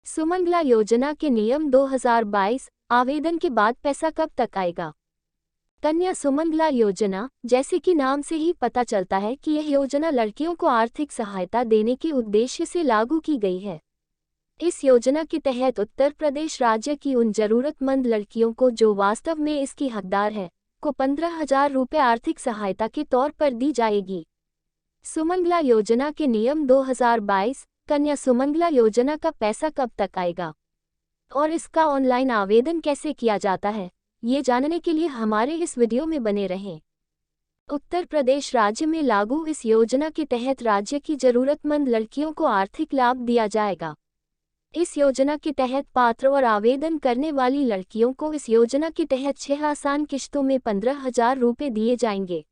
सुमंगला योजना के नियम 2022 आवेदन के बाद पैसा कब तक आएगा। कन्या सुमंगला योजना, जैसे कि नाम से ही पता चलता है कि यह योजना लड़कियों को आर्थिक सहायता देने के उद्देश्य से लागू की गई है। इस योजना के तहत उत्तर प्रदेश राज्य की उन जरूरतमंद लड़कियों को जो वास्तव में इसकी हकदार है, को 15,000 रुपये आर्थिक सहायता के तौर पर दी जाएगी। सुमंगला योजना के नियम 2022 कन्या सुमंगला योजना का पैसा कब तक आएगा और इसका ऑनलाइन आवेदन कैसे किया जाता है, ये जानने के लिए हमारे इस वीडियो में बने रहें। उत्तर प्रदेश राज्य में लागू इस योजना के तहत राज्य की जरूरतमंद लड़कियों को आर्थिक लाभ दिया जाएगा। इस योजना के तहत पात्र और आवेदन करने वाली लड़कियों को इस योजना के तहत 6 आसान किश्तों में 15,000 रुपये दिए जाएंगे।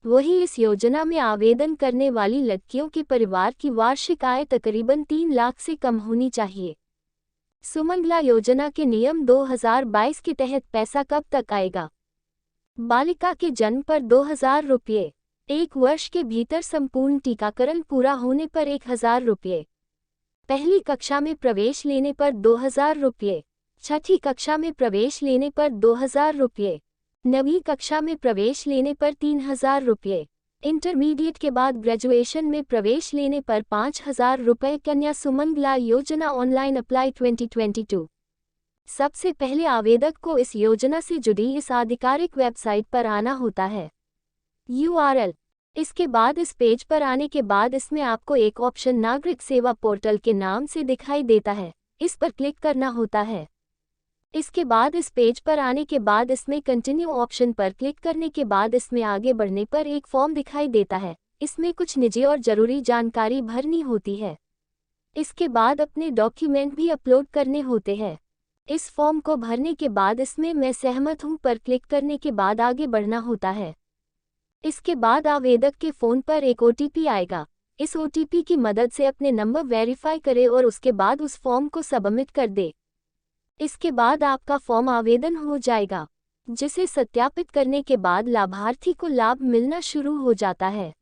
वहीं इस योजना में आवेदन करने वाली लड़कियों के परिवार की वार्षिक आय तकरीबन 3 लाख से कम होनी चाहिए। सुमंगला योजना के नियम 2022 के तहत पैसा कब तक आएगा। बालिका के जन्म पर 2,000 रुपये, 1 वर्ष के भीतर संपूर्ण टीकाकरण पूरा होने पर 1,000 रुपये, पहली कक्षा में प्रवेश लेने पर 2,000 रुपये, छठी कक्षा में प्रवेश लेने पर 2,000 रुपये, 9वीं कक्षा में प्रवेश लेने पर 3,000 रुपये, इंटरमीडिएट के बाद ग्रेजुएशन में प्रवेश लेने पर 5,000 रुपये। कन्या सुमंगला योजना ऑनलाइन अप्लाई 2022। सबसे पहले आवेदक को इस योजना से जुड़ी इस आधिकारिक वेबसाइट पर आना होता है। URL। इसके बाद इस पेज पर आने के बाद इसमें आपको एक ऑप्शन नागरिक सेवा पोर्टल के नाम से दिखाई देता है, इस पर क्लिक करना होता है। इसके बाद इस पेज पर आने के बाद इसमें कंटिन्यू ऑप्शन पर क्लिक करने के बाद इसमें आगे बढ़ने पर एक फॉर्म दिखाई देता है। इसमें कुछ निजी और ज़रूरी जानकारी भरनी होती है। इसके बाद अपने डॉक्यूमेंट भी अपलोड करने होते हैं। इस फॉर्म को भरने के बाद इसमें मैं सहमत हूँ पर क्लिक करने के बाद आगे बढ़ना होता है। इसके बाद आवेदक के फ़ोन पर एक OTP आएगा। इस OTP की मदद से अपने नंबर वेरीफाई करें और उसके बाद उस फॉर्म को सबमिट कर दे। इसके बाद आपका फॉर्म आवेदन हो जाएगा, जिसे सत्यापित करने के बाद लाभार्थी को लाभ मिलना शुरू हो जाता है।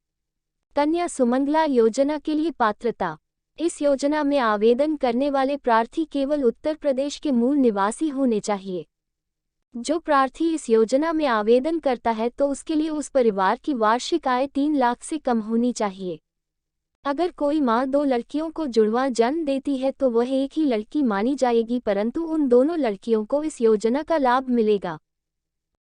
कन्या सुमंगला योजना के लिए पात्रता। इस योजना में आवेदन करने वाले प्रार्थी केवल उत्तर प्रदेश के मूल निवासी होने चाहिए। जो प्रार्थी इस योजना में आवेदन करता है तो उसके लिए उस परिवार की वार्षिक आय 3 लाख से कम होनी चाहिए। अगर कोई माँ 2 लड़कियों को जुड़वा जन्म देती है तो वह एक ही लड़की मानी जाएगी, परंतु उन दोनों लड़कियों को इस योजना का लाभ मिलेगा।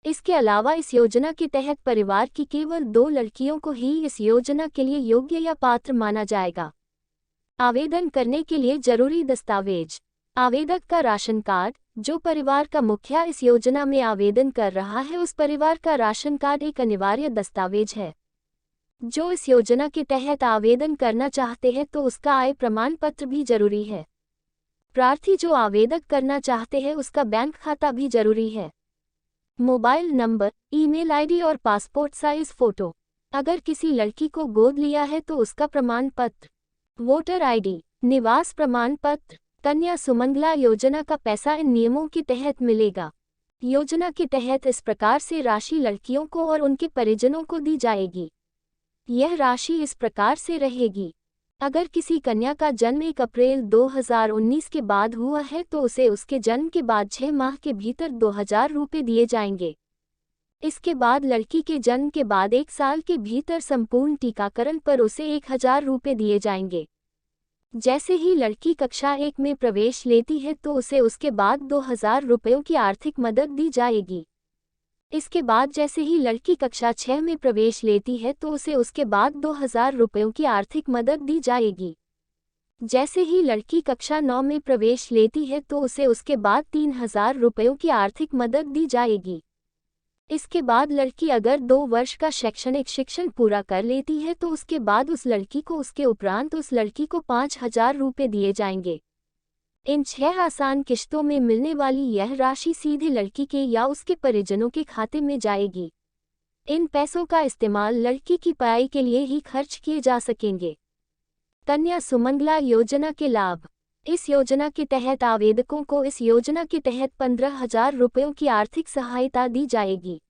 इसके अलावा इस योजना के तहत परिवार की केवल 2 लड़कियों को ही इस योजना के लिए योग्य या पात्र माना जाएगा। आवेदन करने के लिए जरूरी दस्तावेज। आवेदक का राशन कार्ड। जो परिवार का मुखिया इस योजना में आवेदन कर रहा है उस परिवार का राशन कार्ड एक अनिवार्य दस्तावेज है। जो इस योजना के तहत आवेदन करना चाहते हैं तो उसका आय प्रमाण पत्र भी जरूरी है। प्रार्थी जो आवेदन करना चाहते हैं उसका बैंक खाता भी जरूरी है। मोबाइल नंबर, ईमेल आईडी और पासपोर्ट साइज फोटो। अगर किसी लड़की को गोद लिया है तो उसका प्रमाण पत्र, वोटर आईडी, निवास प्रमाण पत्र। कन्या सुमंगला योजना का पैसा इन नियमों के तहत मिलेगा। योजना के तहत इस प्रकार से राशि लड़कियों को और उनके परिजनों को दी जाएगी। यह राशि इस प्रकार से रहेगी। अगर किसी कन्या का जन्म 1 अप्रैल 2019 के बाद हुआ है तो उसे उसके जन्म के बाद 6 माह के भीतर 2,000 रुपये दिए जाएंगे। इसके बाद लड़की के जन्म के बाद 1 साल के भीतर संपूर्ण टीकाकरण पर उसे 1,000 रुपये दिए जाएंगे। जैसे ही लड़की कक्षा 1 में प्रवेश लेती है तो उसे उसके बाद 2,000 रुपयों की आर्थिक मदद दी जाएगी। इसके बाद जैसे ही लड़की कक्षा 6 में प्रवेश लेती है तो उसे उसके बाद 2,000 रुपयों की आर्थिक मदद दी जाएगी। जैसे ही लड़की कक्षा 9 में प्रवेश लेती है तो उसे उसके बाद 3,000 रुपयों की आर्थिक मदद दी जाएगी। इसके बाद लड़की अगर 2 वर्ष का शैक्षणिक शिक्षण पूरा कर लेती है तो उसके बाद उस लड़की को उसके उपरांत उस लड़की को 5,000 रुपये दिए जाएंगे। इन 6 आसान किश्तों में मिलने वाली यह राशि सीधे लड़की के या उसके परिजनों के खाते में जाएगी। इन पैसों का इस्तेमाल लड़की की पढ़ाई के लिए ही खर्च किए जा सकेंगे। कन्या सुमंगला योजना के लाभ। इस योजना के तहत आवेदकों को इस योजना के तहत 15,000 रुपयों की आर्थिक सहायता दी जाएगी।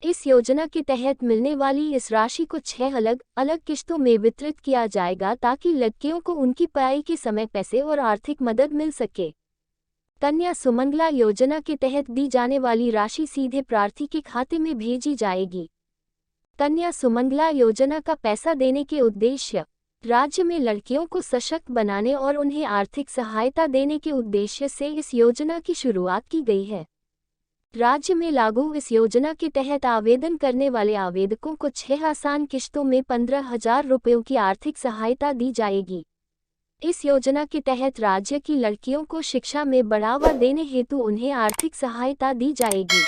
इस योजना के तहत मिलने वाली इस राशि को 6 अलग अलग किश्तों में वितरित किया जाएगा ताकि लड़कियों को उनकी पढ़ाई के समय पैसे और आर्थिक मदद मिल सके। कन्या सुमंगला योजना के तहत दी जाने वाली राशि सीधे प्रार्थी के खाते में भेजी जाएगी। कन्या सुमंगला योजना का पैसा देने के उद्देश्य राज्य में लड़कियों को सशक्त बनाने और उन्हें आर्थिक सहायता देने के उद्देश्य से इस योजना की शुरुआत की गई है। राज्य में लागू इस योजना के तहत आवेदन करने वाले आवेदकों को 6 आसान किश्तों में 15,000 रुपयों की आर्थिक सहायता दी जाएगी। इस योजना के तहत राज्य की लड़कियों को शिक्षा में बढ़ावा देने हेतु उन्हें आर्थिक सहायता दी जाएगी।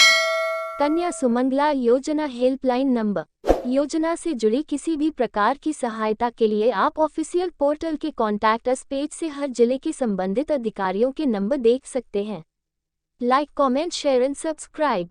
कन्या सुमंगला योजना हेल्पलाइन नंबर। योजना से जुड़ी किसी भी प्रकार की सहायता के लिए आप ऑफिशियल पोर्टल के कॉन्टैक्ट अस पेज से हर जिले के संबंधित अधिकारियों के नंबर देख सकते हैं। Like, comment, share and subscribe.